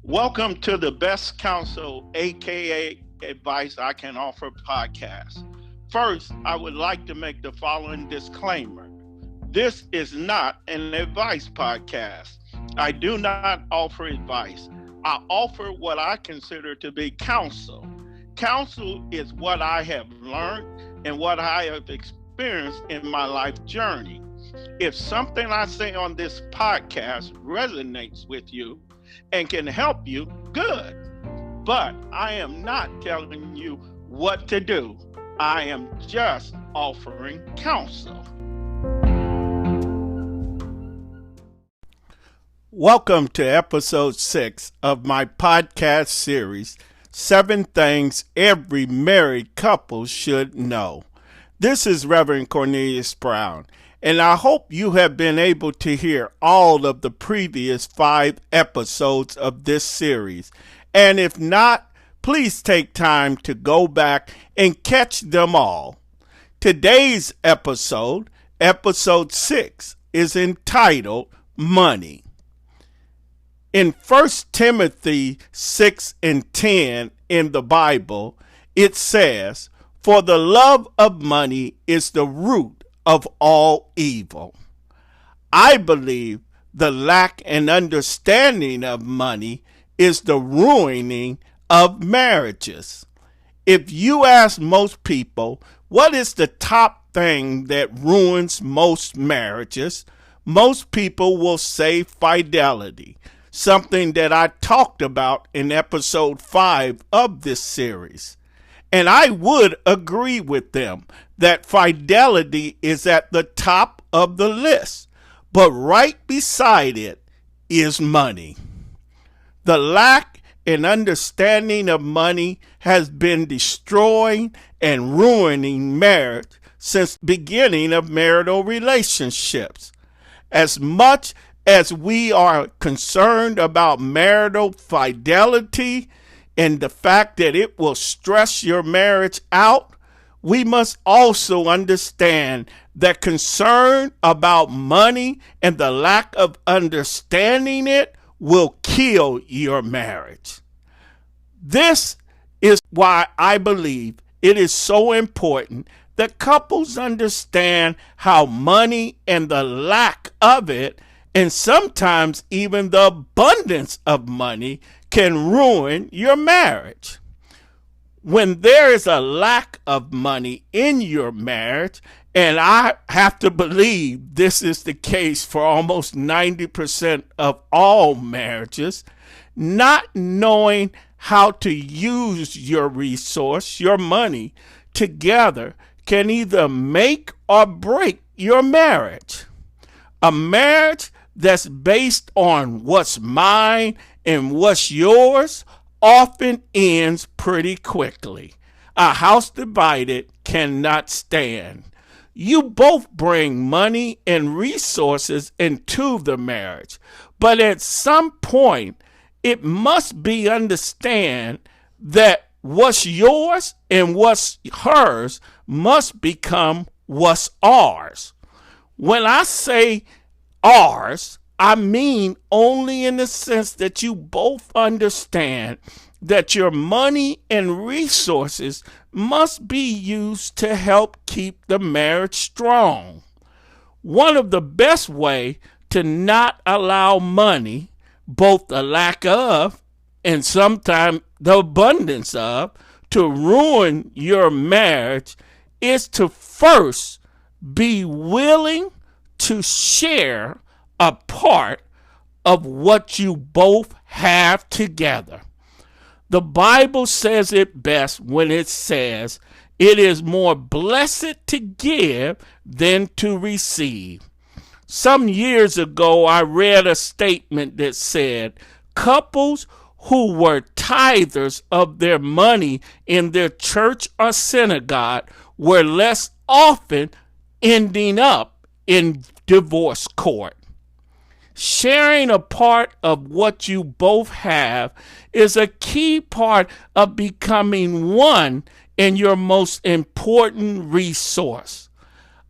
Welcome to the Best Counsel, aka Advice I Can Offer podcast. First, I would like to make the following disclaimer. This is not an advice podcast. I do not offer advice. I offer what I consider to be counsel. Counsel is what I have learned and what I have experienced in my life journey. If something I say on this podcast resonates with you and can help you, good. But I am not telling you what to do. I am just offering counsel. Welcome to episode 6 of my podcast series, 7 Things Every Married Couple Should Know. This is Reverend Cornelius Brown, and I hope you have been able to hear all of the previous 5 episodes of this series. And if not, please take time to go back and catch them all. Today's episode, episode 6, is entitled Money. In 1 Timothy 6 and 10 in the Bible, it says, "For the love of money is the root of all evil." I believe the lack and understanding of money is the ruining of marriages. If you ask most people, what is the top thing that ruins most marriages, most people will say fidelity, something that I talked about in episode 5 of this series. And I would agree with them that fidelity is at the top of the list, but right beside it is money. The lack and understanding of money has been destroying and ruining marriage since the beginning of marital relationships. As much as we are concerned about marital fidelity and the fact that it will stress your marriage out, we must also understand that concern about money and the lack of understanding it will kill your marriage. This is why I believe it is so important that couples understand how money and the lack of it, and sometimes even the abundance of money, can ruin your marriage. When there is a lack of money in your marriage, and I have to believe this is the case for almost 90% of all marriages, not knowing how to use your resource, your money, together can either make or break your marriage. A marriage that's based on what's mine and what's yours often ends pretty quickly. A house divided cannot stand. You both bring money and resources into the marriage, but at some point it must be understood that what's yours and what's hers must become what's ours. When I say ours, I mean only in the sense that you both understand that your money and resources must be used to help keep the marriage strong. One of the best ways to not allow money, both the lack of and sometimes the abundance of, to ruin your marriage is to first be willing to share a part of what you both have together. The Bible says it best when it says, "It is more blessed to give than to receive." Some years ago, I read a statement that said, couples who were tithers of their money in their church or synagogue were less often ending up in divorce court. Sharing a part of what you both have is a key part of becoming one in your most important resource.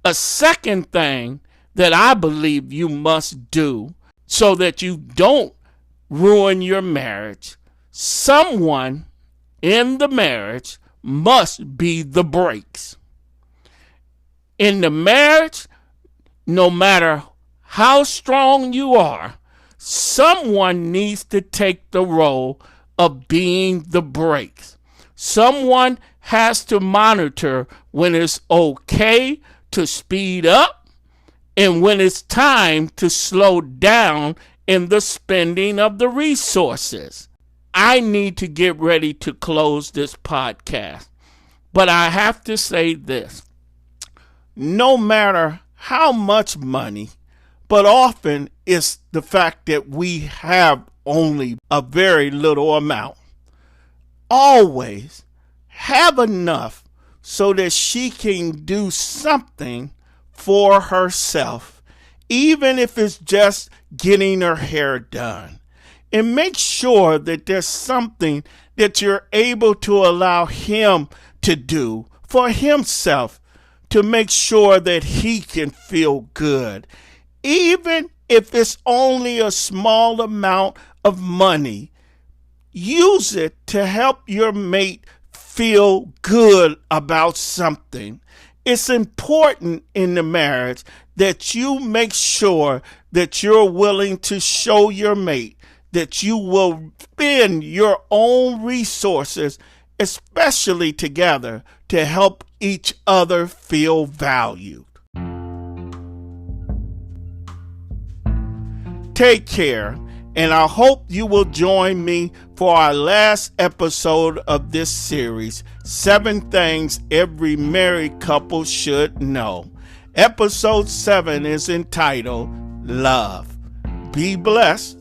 A second thing that I believe you must do so that you don't ruin your marriage. Someone in the marriage must be the brakes. In the marriage, no matter how strong you are, someone needs to take the role of being the brakes. Someone has to monitor when it's okay to speed up and when it's time to slow down in the spending of the resources. I need to get ready to close this podcast, but I have to say this. No matter how much money, but often it's the fact that we have only a very little amount. Always have enough so that she can do something for herself, even if it's just getting her hair done. And make sure that there's something that you're able to allow him to do for himself to make sure that he can feel good. Even if it's only a small amount of money, use it to help your mate feel good about something. It's important in the marriage that you make sure that you're willing to show your mate that you will spend your own resources, especially together, to help each other feel valued. Take care, and I hope you will join me for our last episode of this series, 7 Things Every Married Couple Should Know. Episode 7 is entitled Love. Be blessed.